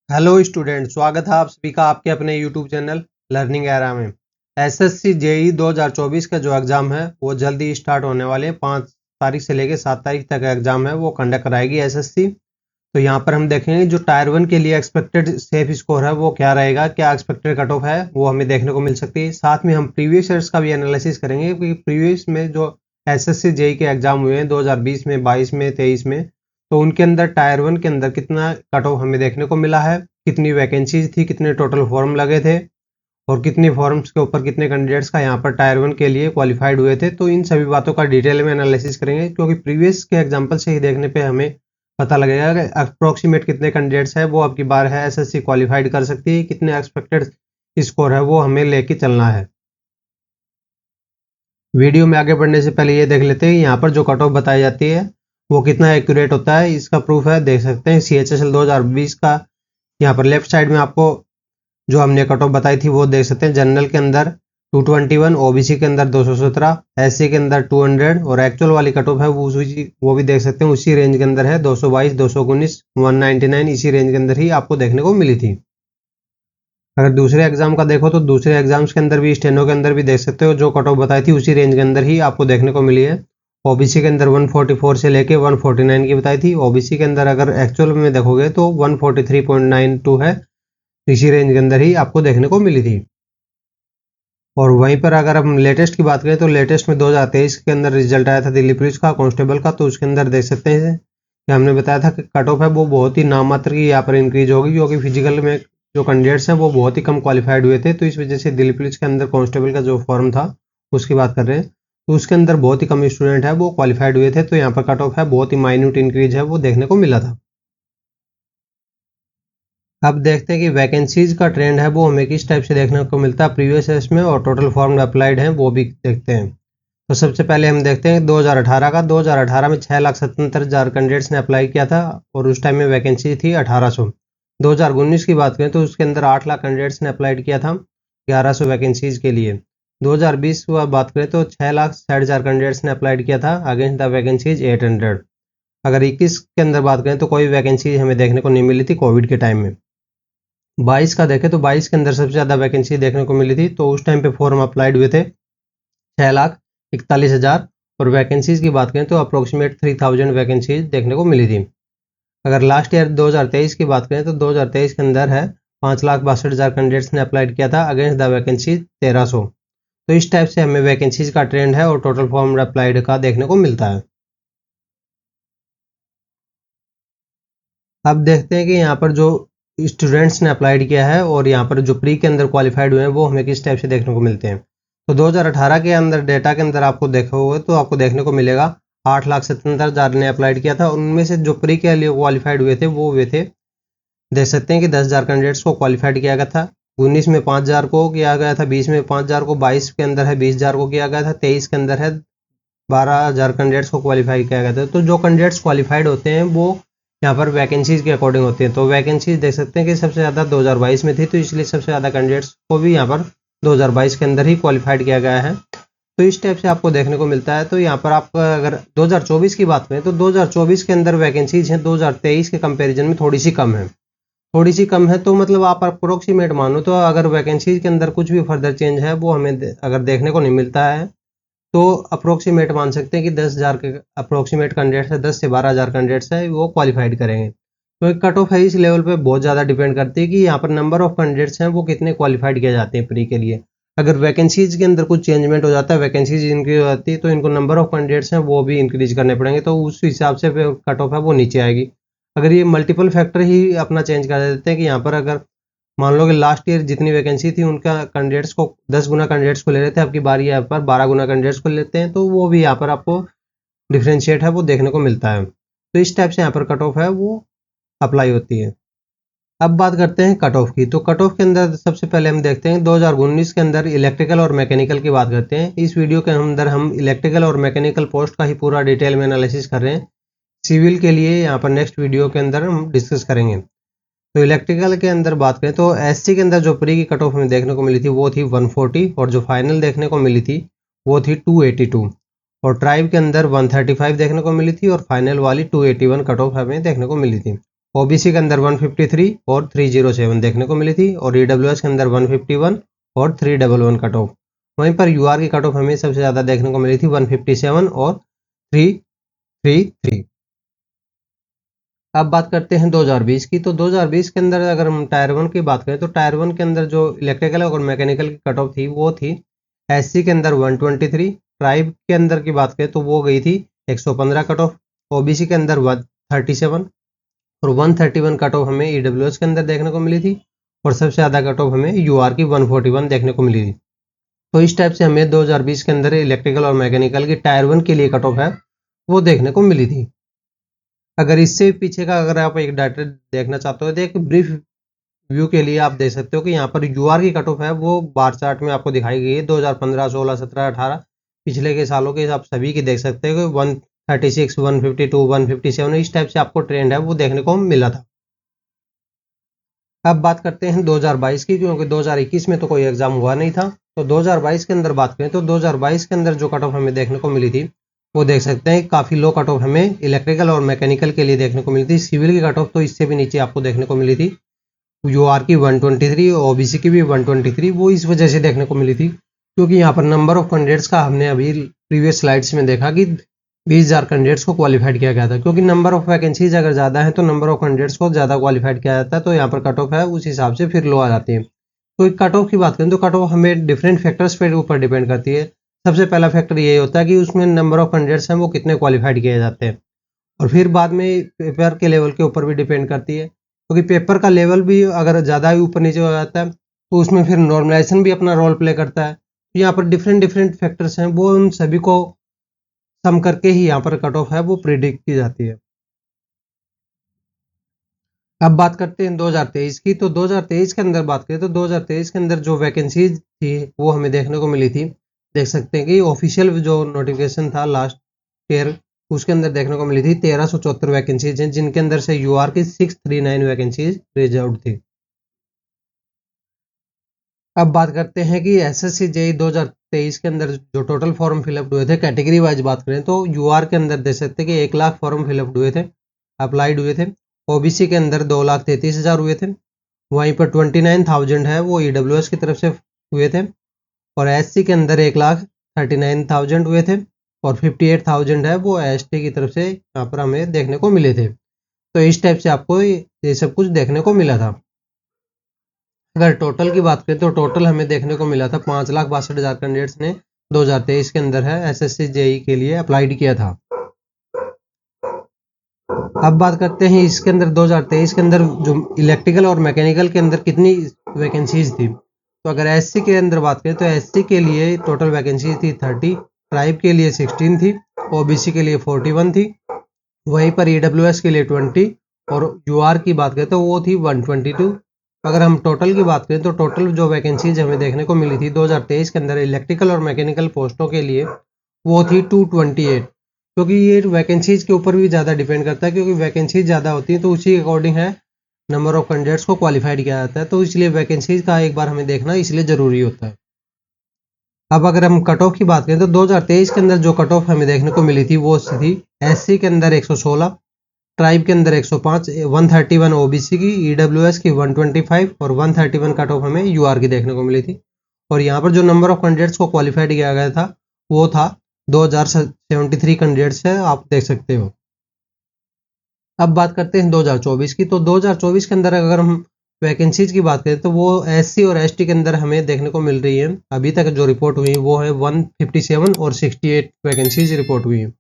Hello student, स्वागत है आप सभी का आपके अपने यूट्यूब चैनल लर्निंग एरा में। एसएससी जेई 2024 का जो एग्ज़ाम है वो जल्दी स्टार्ट होने वाले हैं। 5 तारीख से लेकर 7 तारीख तक एग्ज़ाम है वो कंडक्ट कराएगी एसएससी। तो यहाँ पर हम देखेंगे जो टायर 1 के लिए एक्सपेक्टेड सेफ स्कोर है वो क्या रहेगा, क्या एक्सपेक्टेड कट ऑफ है वो हमें देखने को मिल सकती है। साथ में हम प्रीवियस ईयर्स का भी एनालिसिस करेंगे क्योंकि प्रीवियस में जो एसएससी जेई के एग्ज़ाम हुए हैं 2020 में, 22 में, 23 में, तो उनके अंदर टायर 1 के अंदर कितना कट ऑफ हमें देखने को मिला है, कितनी वैकेंसीज थी, कितने टोटल फॉर्म लगे थे और कितने फॉर्म्स के ऊपर कितने कैंडिडेट्स का यहाँ पर टायर 1 के लिए क्वालिफाइड हुए थे। तो इन सभी बातों का डिटेल में एनालिसिस करेंगे क्योंकि प्रीवियस के एग्जांपल से ही देखने पे हमें पता लगेगा कि अप्रोक्सीमेट कितने कैंडिडेट्स है वो अब की बार है एसएससी क्वालिफाइड कर सकती है, कितने एक्सपेक्टेड स्कोर है वो हमें लेके चलना है। वीडियो में आगे बढ़ने से पहले ये देख लेते हैं यहाँ पर जो कट ऑफ बताई जाती है वो कितना एक्यूरेट होता है। इसका प्रूफ है, देख सकते हैं CHSL 2020 का यहाँ पर लेफ्ट साइड में आपको जो हमने कट ऑफ बताई थी वो देख सकते हैं। जनरल के अंदर 221, ओबीसी के अंदर 217, एससी के अंदर 200 और एक्चुअल वाली कट ऑफ है वो भी देख सकते हैं उसी रेंज के अंदर है। 222, 219, 199 इसी रेंज के अंदर ही आपको देखने को मिली थी। अगर दूसरे एग्जाम का देखो तो दूसरे एग्जाम्स के अंदर भी, स्टेनो के अंदर भी देख सकते हो जो कट ऑफ बताई थी उसी रेंज के अंदर ही आपको देखने को मिली है। ओबीसी के अंदर 144 से लेके 149 की बताई थी। ओबीसी के अंदर अगर एक्चुअल में देखोगे तो 143.92 है, इसी रेंज के अंदर ही आपको देखने को मिली थी। और वहीं पर अगर हम लेटेस्ट की बात करें तो लेटेस्ट में 2023 के अंदर रिजल्ट आया था दिल्ली पुलिस का कांस्टेबल का, तो उसके अंदर देख सकते हैं कि हमने बताया था कि कट ऑफ है वो बहुत ही नाममात्र की यहाँ पर इंक्रीज होगी क्योंकि फिजिकल में जो कैंडिडेट्स हैं वो बहुत ही कम क्वालिफाइड हुए थे। तो इस वजह से दिल्ली पुलिस के अंदर कांस्टेबल का जो फॉर्म था उसकी बात कर रहे हैं, तो उसके अंदर बहुत ही कम स्टूडेंट है वो क्वालिफाइड हुए थे। तो यहाँ पर कट ऑफ है बहुत ही माइन्यूट इंक्रीज है वो देखने को मिला था। अब देखते हैं कि वैकेंसीज का ट्रेंड है वो हमें किस टाइप से देखने को मिलता है प्रीवियस ईयर्स में, और टोटल फॉर्म अप्लाइड हैं वो भी देखते हैं। तो सबसे पहले हम देखते हैं 2018 का। 2018 में 6,77,000 कैंडिडेट्स ने अप्लाई किया था और उस टाइम में वैकेंसी थी 1800। 2019 की बात करें तो उसके अंदर 8 लाख कैंडिडेट्स ने अप्लाइड किया था 1100 वैकेंसीज के लिए। 2020 की बात करें तो 6,60,000 कैंडिडेट्स ने अप्लाइड किया था अगेंस्ट द वैकेंसीज 800। अगर 21 के अंदर बात करें तो कोई वैकेंसी हमें देखने को नहीं मिली थी कोविड के टाइम में। 22 का देखें तो 22 के अंदर सबसे ज़्यादा वैकेंसी देखने को मिली थी, तो उस टाइम पे फॉर्म अप्लाइड हुए थे 6,41,000 और वैकेंसीज की बात करें तो अप्रोक्सीमेट 3,000 वैकेंसीज देखने को मिली थी। अगर लास्ट ईयर 2023 की बात करें तो 2023 के अंदर है 5,62,000 कैंडिडेट्स ने अप्लाइड किया था अगेंस्ट द वैकेंसी 1,300। तो इस टाइप से हमें वैकेंसीज का ट्रेंड है और टोटल फॉर्म अप्लाइड का देखने को मिलता है। अब देखते हैं कि यहाँ पर जो स्टूडेंट्स ने अप्लाइड किया है और यहाँ पर जो प्री के अंदर क्वालिफाइड हुए हैं वो हमें किस टाइप से देखने को मिलते हैं। तो 2018 के अंदर डेटा के अंदर आपको देखोगे तो आपको देखने को मिलेगा 8,77,000 ने अप्लाइड किया था। उनमें से जो प्री के लिए क्वालिफाइड हुए थे वो हुए थे, देख सकते हैं कि 10,000 कैंडिडेट्स को क्वालिफाइड किया गया था। 19 में 5,000 को किया गया था, 20 में 5,000 को, 22 के अंदर है 20,000 को किया गया था, 23 के अंदर है 12,000 कैंडिडेट्स को क्वालिफाई किया गया था। तो जो कैंडिडेट्स क्वालिफाइड होते हैं वो यहाँ पर वैकेंसीज के अकॉर्डिंग होते हैं। तो वैकेंसीज देख सकते हैं कि सबसे ज़्यादा 2022 में थी, तो इसलिए सबसे ज़्यादा कैंडिडेट्स को भी यहाँ पर 2022 के अंदर ही क्वालिफाइड किया गया है। तो इस टाइप से आपको देखने को मिलता है। तो यहाँ पर आप अगर 2024 की बात करें तो 2024 के अंदर वैकेंसीज हैं 2023 के कंपेरिजन में थोड़ी सी कम है, थोड़ी सी कम है। तो मतलब आप अप्रोक्सीमेट मानो तो अगर वैकेंसीज के अंदर कुछ भी फर्दर चेंज है वो हमें अगर देखने को नहीं मिलता है तो अप्रोक्सीमेट मान सकते हैं कि 10,000 के अप्रोक्सीमेट कैंडिडेट्स है, 10 से 12,000 कैंडिडेट्स है वो क्वालिफाइड करेंगे। तो एक कट ऑफ है इस लेवल पे बहुत ज़्यादा डिपेंड करती है कि यहाँ पर नंबर ऑफ कैंडिडेट्स हैं वो कितने क्वालिफाइड किए जाते हैं प्री के लिए। अगर वैकेंसीज के अंदर कुछ चेंजमेंट हो जाता है, वैकेंसीज इंक्रीज हो जाती है, तो इनको नंबर ऑफ कैंडिडेट्स हैं वो भी इंक्रीज करने पड़ेंगे, तो उस हिसाब से कट ऑफ है वो नीचे आएगी। अगर ये मल्टीपल फैक्टर ही अपना चेंज कर देते हैं कि यहाँ पर अगर मान लो कि लास्ट ईयर जितनी वैकेंसी थी उनका कैंडिडेट्स को 10 गुना कैंडिडेट्स को ले रहे थे, अब की बारी यहाँ पर 12 गुना कैंडिडेट्स को लेते हैं, तो वो भी यहाँ पर आपको डिफ्रेंशिएट है वो देखने को मिलता है। तो इस टाइप से यहाँ पर कट ऑफ है वो अप्लाई होती है। अब बात करते हैं कट ऑफ की। तो कट ऑफ के अंदर सबसे पहले हम देखते हैं 2019 के अंदर इलेक्ट्रिकल और मैकेनिकल की बात करते हैं। इस वीडियो के अंदर हम इलेक्ट्रिकल और मैकेनिकल पोस्ट का ही पूरा डिटेल में एनालिसिस कर रहे हैं। सिविल के लिए यहाँ पर नेक्स्ट वीडियो के अंदर हम डिस्कस करेंगे। तो इलेक्ट्रिकल के अंदर बात करें तो एससी के अंदर जो प्री की कट ऑफ हमें देखने को मिली थी वो थी 140 और जो फाइनल देखने को मिली थी वो थी 282 और ट्राइब के अंदर 135 देखने को मिली थी और फाइनल वाली 281 कट ऑफ हमें देखने को मिली थी। ओबीसी के अंदर 153 और 307 देखने को मिली थी, और ईडब्ल्यूएस के अंदर 151 और 311 कट ऑफ। वहीं पर यूआर की कट ऑफ हमें सबसे ज़्यादा देखने को मिली थी 157 और 333। अब बात करते हैं 2020 की। तो 2020 के अंदर अगर हम टायर 1 की बात करें तो टायर 1 के अंदर जो इलेक्ट्रिकल और मैकेनिकल की कट ऑफ थी वो थी एससी के अंदर 123, ट्राइब के अंदर की बात करें तो वो गई थी 115 कट ऑफ, ओबीसी के अंदर 137 और 131 कट ऑफ हमें ईडब्ल्यूएस के अंदर देखने को मिली थी, और सबसे ज़्यादा कट ऑफ हमें यूआर की 141 देखने को मिली थी। तो इस टाइप से हमें 2020 के अंदर इलेक्ट्रिकल और मैकेनिकल की टायर 1 के लिए कट ऑफ है वो देखने को मिली थी। अगर इससे पीछे का अगर आप एक डाटा देखना चाहते हो तो एक ब्रीफ व्यू के लिए आप देख सकते हो कि यहाँ पर यूआर की कट ऑफ है वो बार चार्ट में आपको दिखाई गई है 2015, 16, 17, 18 पिछले के सालों के आप सभी की देख सकते हो कि 136, 152, 157 इस टाइप से आपको ट्रेंड है वो देखने को मिला था। अब बात करते हैं 2022 की, क्योंकि 2021 में तो कोई एग्जाम हुआ नहीं था। तो 2022 के अंदर बात करें तो 2022 के अंदर जो कट ऑफ हमें देखने को मिली थी वो देख सकते हैं काफ़ी लो कट ऑफ हमें इलेक्ट्रिकल और मैकेनिकल के लिए देखने को मिली थी। सिविल की कट ऑफ तो इससे भी नीचे आपको देखने को मिली थी, यूआर की 123 और ओबीसी की भी 123। वो इस वजह से देखने को मिली थी क्योंकि यहाँ पर नंबर ऑफ कैंडिडेट्स का हमने अभी प्रीवियस स्लाइड्स में देखा कि 20,000 कैंडिडेट्स को क्वालिफाइड किया गया था, क्योंकि नंबर ऑफ वैकेंसीज अगर ज़्यादा है तो नंबर ऑफ कैंडिडेट्स को ज़्यादा क्वालिफाइड किया जाता है, तो यहाँ पर कट ऑफ है उस हिसाब से फिर लो आ जाती है। तो कट ऑफ की बात करें तो कट ऑफ हमें डिफरेंट फैक्टर्स पे ऊपर डिपेंड करती है। सबसे पहला फैक्टर ये होता है कि उसमें नंबर ऑफ कैंडिडेट्स हैं वो कितने क्वालिफाइड किए जाते हैं, और फिर बाद में पेपर के लेवल के ऊपर भी डिपेंड करती है, क्योंकि पेपर का लेवल भी अगर ज़्यादा ही ऊपर नीचे हो जाता है तो उसमें फिर नॉर्मलाइजेशन भी अपना रोल प्ले करता है। तो यहाँ पर डिफरेंट डिफरेंट फैक्टर्स हैं, वो उन सभी को सम करके ही यहाँ पर कट ऑफ है वो प्रिडिक्ट की जाती है। अब बात करते हैं 2023 की। तो 2023 के अंदर बात करें तो 2023 के अंदर जो वैकेंसीज थी वो हमें देखने को मिली थी। देख सकते हैं कि ऑफिशियल जो नोटिफिकेशन था लास्ट ईयर उसके अंदर देखने को मिली थी 1374 वैकेंसीज हैं, जिनके अंदर से यूआर की 639 वैकेंसीज रिजर्व्ड थी। अब बात करते हैं कि एसएससी जेई 2023 के अंदर जो टोटल फॉर्म फिलअप हुए थे कैटेगरी वाइज बात करें तो यूआर के अंदर देख सकते हैं कि 1 लाख फॉर्म फिलअप हुए थे, अप्लाइड हुए थे। ओबीसी के अंदर 2,33,000 हुए थे। वहीं पर 29,000 है वो ईडब्ल्यूएस की तरफ से हुए थे, और एससी के अंदर 1,39,000 हुए थे, और 58,000 है वो एसटी की तरफ से यहाँ पर हमें देखने को मिले थे। तो इस टाइप से आपको ये सब कुछ देखने को मिला था। अगर टोटल की बात करें तो टोटल हमें देखने को मिला था 5,62,000 कैंडिडेट्स ने 2023 के अंदर है एसएससी जेई के लिए अप्लाइड किया था। अब बात करते हैं इसके अंदर 2023 के अंदर जो इलेक्ट्रिकल और मैकेनिकल के अंदर कितनी वैकेंसीज थी। तो अगर एससी के अंदर बात करें तो एससी के लिए टोटल वैकेंसी थी 30, ट्राइब के लिए 16 थी, ओबीसी के लिए 41 थी, वहीं पर ईडब्ल्यूएस के लिए 20 और यूआर की बात करें तो वो थी 122। अगर हम टोटल की बात करें तो टोटल जो वैकेंसीज हमें देखने को मिली थी 2023 के अंदर इलेक्ट्रिकल और मैकेनिकल पोस्टों के लिए वो थी 228, क्योंकि ये वैकेंसीज के ऊपर भी ज़्यादा डिपेंड करता है, क्योंकि वैकेंसीज ज़्यादा होती है तो उसी के अकॉर्डिंग है नंबर ऑफ कैंडिडेट्स को क्वालिफाइड किया जाता है, तो इसलिए वैकेंसीज का एक बार हमें देखना इसलिए ज़रूरी होता है। अब अगर हम कट ऑफ की बात करें तो 2023 के अंदर जो कट ऑफ हमें देखने को मिली थी वो थी एससी के अंदर 116, ट्राइब के अंदर 105, 131 ओबीसी की, ईडब्ल्यूएस की 125 और 131 कट ऑफ हमें यूआर की देखने को मिली थी। और यहाँ पर जो नंबर ऑफ कैंडिडेट्स को क्वालिफाइड किया गया था वो था 2073 कैंडिडेट्स है, आप देख सकते हो। अब बात करते हैं 2024 की। तो 2024 के अंदर अगर हम वैकेंसीज की बात करें तो वो एससी और एसटी के अंदर हमें देखने को मिल रही है। अभी तक जो रिपोर्ट हुई वो है 157 और 68 वैकेंसीज रिपोर्ट हुई है।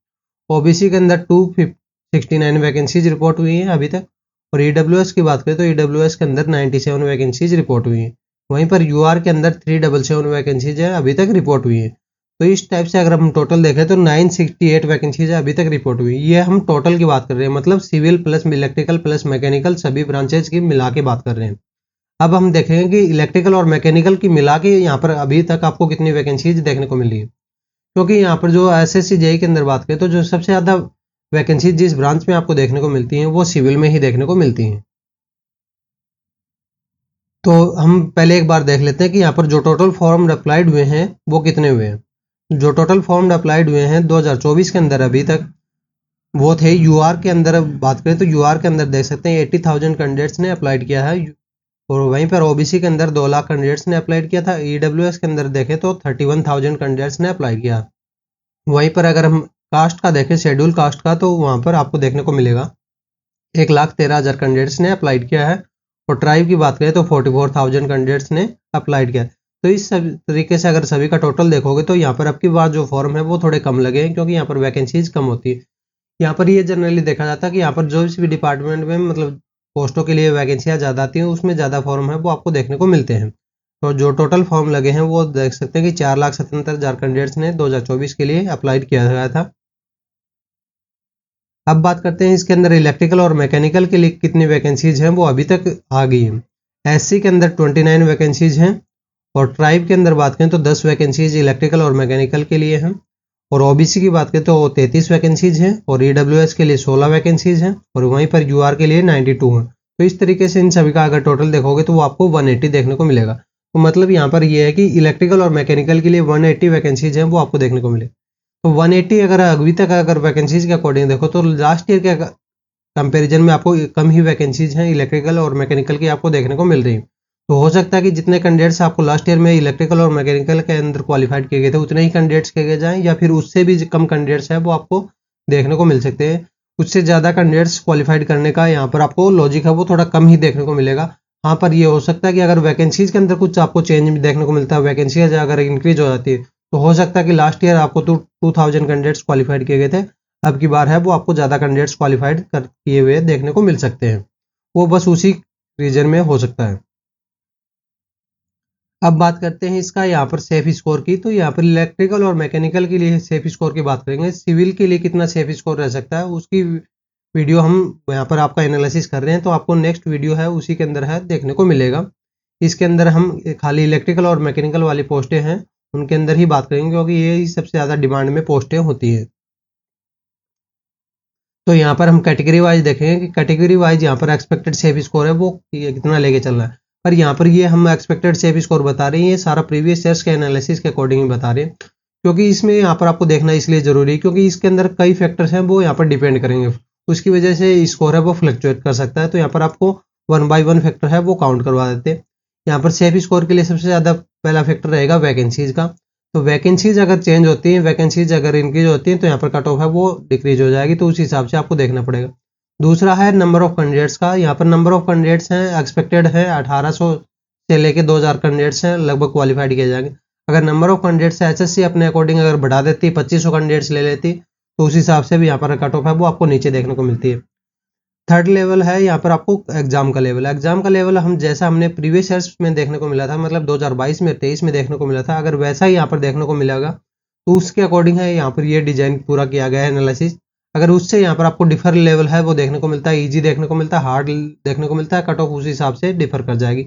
ओबीसी के अंदर 269 वैकेंसीज रिपोर्ट हुई हैं अभी तक, और ईडब्ल्यूएस की बात करें तो ईडब्ल्यूएस के अंदर 97 वैकेंसीज रिपोर्ट हुई हैं। वहीं पर यूआर के अंदर 377 वैकेंसीज है अभी तक रिपोर्ट हुई है। तो इस टाइप से अगर हम टोटल देखें तो 968 वैकेंसीज अभी तक रिपोर्ट हुई। ये हम टोटल की बात कर रहे हैं, मतलब civil plus electrical plus mechanical सभी ब्रांचेज की मिला के बात कर रहे हैं। अब हम देखेंगे कि इलेक्ट्रिकल और मैकेनिकल की मिला के यहाँ पर अभी तक आपको कितनी वैकेंसीज देखने को मिली है, क्योंकि यहाँ पर जो एसएससी जेई के अंदर बात करें तो जो सबसे ज़्यादा वैकेंसी जिस ब्रांच में आपको देखने को मिलती हैं वो सिविल में ही देखने को मिलती हैं। तो हम पहले एक बार देख लेते हैं कि यहाँ पर जो टोटल फॉर्म अप्लाइड हुए हैं वो कितने हुए हैं। जो टोटल फॉर्म अप्लाइड हुए हैं 2024 के अंदर अभी तक वो थे यूआर के अंदर। बात करें तो यूआर के अंदर देख सकते हैं 80,000 कैंडिडेट्स ने अप्लाइड किया है, और वहीं पर ओबीसी के अंदर 2 लाख कैंडिडेट्स ने अप्लाइड किया था। ईडब्ल्यूएस के अंदर देखें तो 31,000 कैंडिडेट्स ने अप्लाई किया। वहीं पर अगर हम कास्ट का देखें, शेड्यूल कास्ट का, तो वहाँ पर आपको देखने को मिलेगा 1,13,000 कैंडिडेट्स ने अप्लाइड किया है। और ट्राइब की बात करें तो 44,000 कैंडिडेट्स ने अप्लाइड किया है। तो इस सब तरीके से अगर सभी का टोटल देखोगे तो यहाँ पर अब की बार जो फॉर्म है वो थोड़े कम लगे हैं, क्योंकि यहाँ पर वैकेंसीज कम होती है। यहाँ पर ये जनरली देखा जाता है कि यहाँ पर जो भी डिपार्टमेंट में मतलब पोस्टों के लिए वैकेंसियाँ ज़्यादा आती हैं, उसमें ज़्यादा फॉर्म है वो आपको देखने को मिलते हैं। तो जो टोटल फॉर्म लगे हैं वो देख सकते हैं कि 4,77,000 कैंडिडेट्स ने 2024 के लिए अप्लाइड किया गया था। अब बात करते हैं इसके अंदर इलेक्ट्रिकल और मैकेनिकल के लिए कितनी वैकेंसीज हैं वो अभी तक आ गई हैं। एससी के अंदर 29 वैकेंसीज हैं, और ट्राइब के अंदर बात करें तो 10 वैकेंसीज इलेक्ट्रिकल और मैकेनिकल के लिए हैं, और ओबीसी की बात करें तो 33 वैकेंसीज हैं, और ईडब्ल्यूएस के लिए 16 वैकेंसीज हैं, और वहीं पर यूआर के लिए 92 हैं। तो इस तरीके से इन सभी का अगर टोटल देखोगे तो वो आपको 180 देखने को मिलेगा। तो मतलब यहाँ पर ये है कि इलेक्ट्रिकल और मैकेनिकल के लिए 180 वैकेंसीज हैं वो आपको देखने को मिले। तो 180 अगर अभी तक अगर वैकेंसीज के अकॉर्डिंग देखो तो लास्ट ईयर के कंपैरिजन में आपको कम ही वैकेंसीज हैं इलेक्ट्रिकल और मैकेनिकल की आपको देखने को मिल रही है। तो हो सकता है कि जितने कैंडिडेट्स आपको लास्ट ईयर में इलेक्ट्रिकल और मैकेनिकल के अंदर क्वालिफाइड किए गए थे उतने ही कैंडिडेट्स किए जाएं, या फिर उससे भी कम कैंडिडेट्स हैं वो आपको देखने को मिल सकते हैं। उससे ज़्यादा कैंडिडेट्स क्वालिफाइड करने का यहाँ पर आपको लॉजिक है वो थोड़ा कम ही देखने को मिलेगा। हाँ, पर ये हो सकता है कि अगर वैकेंसीज के अंदर कुछ आपको चेंज देखने को मिलता है, वैकेंसीज अगर इंक्रीज हो जाती है, तो हो सकता है कि लास्ट ईयर आपको तो 2,000 कैंडिडेट्स क्वालिफाइड किए गए थे, अब की बार है वो आपको ज़्यादा कैंडिडेट्स क्वालिफाइड किए हुए देखने को मिल सकते हैं। वो बस उसी रीजन में हो सकता है। अब बात करते हैं इसका यहाँ पर सेफ स्कोर की। तो यहाँ पर इलेक्ट्रिकल और मैकेनिकल के लिए सेफ स्कोर की बात करेंगे। सिविल के लिए कितना सेफ स्कोर रह सकता है उसकी वीडियो हम यहाँ पर आपका एनालिसिस कर रहे हैं, तो आपको नेक्स्ट वीडियो है उसी के अंदर है देखने को मिलेगा। इसके अंदर हम खाली इलेक्ट्रिकल और मैकेनिकल वाली पोस्टें हैं उनके अंदर ही बात करेंगे, क्योंकि ये ही सबसे ज़्यादा डिमांड में पोस्टें होती हैं। तो यहाँ पर हम कैटेगरी वाइज देखेंगे कि कैटेगरी वाइज यहाँ पर एक्सपेक्टेड सेफ स्कोर है वो कितना लेके चल रहा है। पर यहाँ पर ये हम एक्सपेक्टेड सेफ स्कोर बता रहे हैं, ये सारा प्रीवियस ईयर्स के एनालिसिस के अकॉर्डिंग ही बता रहे हैं, क्योंकि इसमें यहाँ पर आपको देखना इसलिए ज़रूरी है क्योंकि इसके अंदर कई फैक्टर्स हैं वो यहाँ पर डिपेंड करेंगे, उसकी वजह से स्कोर है वो फ्लक्चुएट कर सकता है। तो यहाँ पर आपको 1 बाई 1 फैक्टर है वो काउंट करवा देते हैं। यहाँ पर सेफ स्कोर के लिए सबसे ज़्यादा पहला फैक्टर रहेगा वैकेंसीज का। तो वैकेंसीज अगर चेंज होती हैं, वैकेंसीज अगर इंक्रीज होती हैं, तो यहाँ पर कट ऑफ है वो डिक्रीज हो जाएगी, तो उस हिसाब से आपको देखना पड़ेगा। दूसरा है नंबर ऑफ कैंडिडेट्स का। यहाँ पर नंबर ऑफ कैंडिडेट्स हैं एक्सपेक्टेड है 1800 से लेके 2000 कैंडिडेट्स हैं लगभग क्वालिफाइड किए जाएंगे। अगर नंबर ऑफ कैंडिडेट्स एसएससी अपने अकॉर्डिंग अगर बढ़ा देती 2500 कैंडिडेट्स ले लेती, तो उस हिसाब से भी यहाँ पर कट ऑफ है वो आपको नीचे देखने को मिलती है। थर्ड लेवल है यहाँ पर आपको एग्जाम का लेवल। एग्जाम का लेवल हम जैसा हमने प्रीवियस ईयर्स में देखने को मिला था, मतलब 2022 में 23 में देखने को मिला था, अगर वैसा ही यहाँ पर देखने को मिलेगा तो उसके अकॉर्डिंग है यहाँ पर ये डिजाइन पूरा किया गया है एनालिसिस। अगर उससे यहाँ पर आपको डिफर लेवल है वो देखने को मिलता है, ईजी देखने को मिलता है, हार्ड देखने को मिलता है, कट ऑफ उस हिसाब से डिफर कर जाएगी।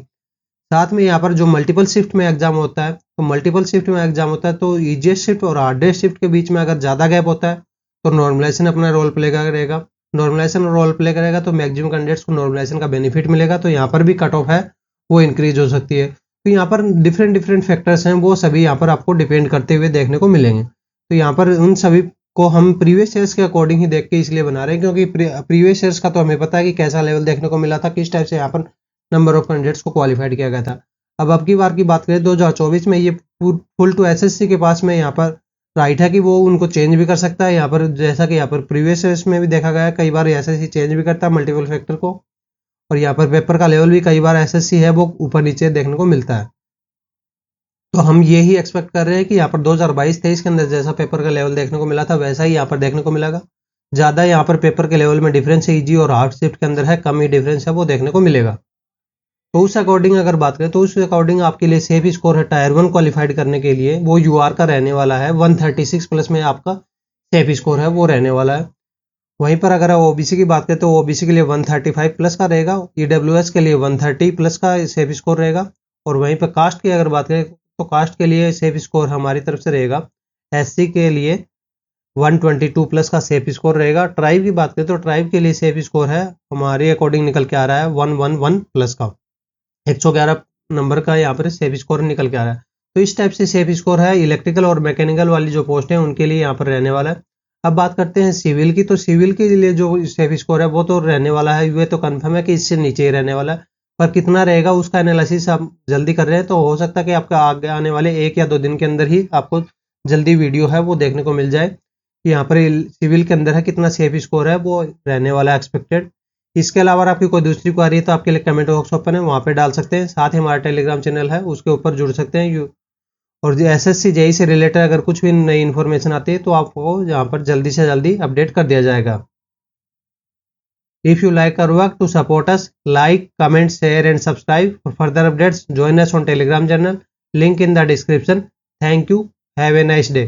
साथ में यहाँ पर जो मल्टीपल शिफ्ट में एग्जाम होता है, तो मल्टीपल शिफ्ट में एग्जाम होता है तो ईजीएस्ट शिफ्ट और हार्डेस्ट शिफ्ट के बीच में अगर ज़्यादा गैप होता है तो नॉर्मलाइजेशन अपना रोल प्ले करेगा। नॉर्मलाइजेशन रोल प्ले करेगा तो मैक्सिमम कैंडिडेट्स को नॉर्मलाइजेशन का बेनिफिट मिलेगा, तो यहाँ पर भी कट ऑफ है वो इंक्रीज हो सकती है। तो यहाँ पर डिफरेंट डिफरेंट फैक्टर्स हैं वो सभी यहाँ पर आपको डिपेंड करते हुए देखने को मिलेंगे। तो यहाँ पर उन सभी को हम प्रीवियस ईयर्स के अकॉर्डिंग ही देख के इसलिए बना रहे हैं, क्योंकि प्रीवियस ईयर्स का तो हमें पता है कि कैसा लेवल देखने को मिला था, किस टाइप से यहाँ पर नंबर ऑफ कैंडिडेट्स को क्वालिफाइड किया गया था। अब की बार की बात करें 2024 में ये फुल टू एसएससी के पास में यहाँ पर राइट है कि वो उनको चेंज भी कर सकता है। यहाँ पर जैसा कि यहाँ पर प्रीवियस ईयर्स में भी देखा गया है कई बार एसएससी चेंज भी करता है मल्टीपल फैक्टर को, और यहाँ पर पेपर का लेवल भी कई बार एसएससी है वो ऊपर नीचे देखने को मिलता है। तो हम ये ही एक्सपेक्ट कर रहे हैं कि यहाँ पर 2022-23 के अंदर जैसा पेपर का लेवल देखने को मिला था वैसा ही यहाँ पर देखने को मिलेगा। ज़्यादा यहाँ पर पेपर के लेवल में डिफरेंस ईजी और हार्ड शिफ्ट के अंदर है कम ही डिफरेंस है वो देखने को मिलेगा। तो उस अकॉर्डिंग अगर बात करें तो उस अकॉर्डिंग आपके लिए सेफ स्कोर है टायर 1 क्वालिफाइड करने के लिए वो यूआर का रहने वाला है 136 प्लस में आपका सेफ स्कोर है वो रहने वाला है। वहीं पर अगर आप ओबीसी की बात करें तो ओबीसी के लिए 135 प्लस का रहेगा, ईडब्ल्यूएस के लिए 130 प्लस का सेफ स्कोर रहेगा। और वहीं पर कास्ट की अगर बात करें तो कास्ट के लिए सेफ स्कोर हमारी तरफ से रहेगा एससी के लिए 122 प्लस का सेफ स्कोर रहेगा। ट्राइब की बात करें तो ट्राइब के लिए सेफ स्कोर है हमारे अकॉर्डिंग निकल के आ रहा है 111 प्लस का, 111 नंबर का यहाँ पर सेफ स्कोर निकल के आ रहा है। तो इस टाइप से सेफ स्कोर है इलेक्ट्रिकल और मैकेनिकल वाली जो पोस्ट है उनके लिए यहाँ पर रहने वाला है। अब बात करते हैं सिविल की। तो सिविल के लिए जो सेफ स्कोर है वो तो रहने वाला है, ये तो कंफर्म है कि इससे नीचे ही रहने वाला है, पर कितना रहेगा उसका एनालिसिस आप जल्दी कर रहे हैं, तो हो सकता है कि आपका आगे आने वाले 1 या 2 दिन के अंदर ही आपको जल्दी वीडियो है वो देखने को मिल जाए कि यहाँ पर सिविल के अंदर है कितना सेफ स्कोर है वो रहने वाला है एक्सपेक्टेड। इसके अलावा आपकी कोई दूसरी क्वारी है तो आपके लिए कमेंट बॉक्स ओपन है, वहाँ पे डाल सकते हैं। साथ ही हमारा टेलीग्राम चैनल है, उसके ऊपर जुड़ सकते हैं। और जो एसएससी जेई से रिलेटेड अगर कुछ भी नई इन्फॉर्मेशन आती है तो आपको यहाँ पर जल्दी से जल्दी अपडेट कर दिया जाएगा। If you like our work, to support us, like, comment, share and subscribe. For further updates, join us on Telegram channel. Link in the description. Thank you. Have a nice day.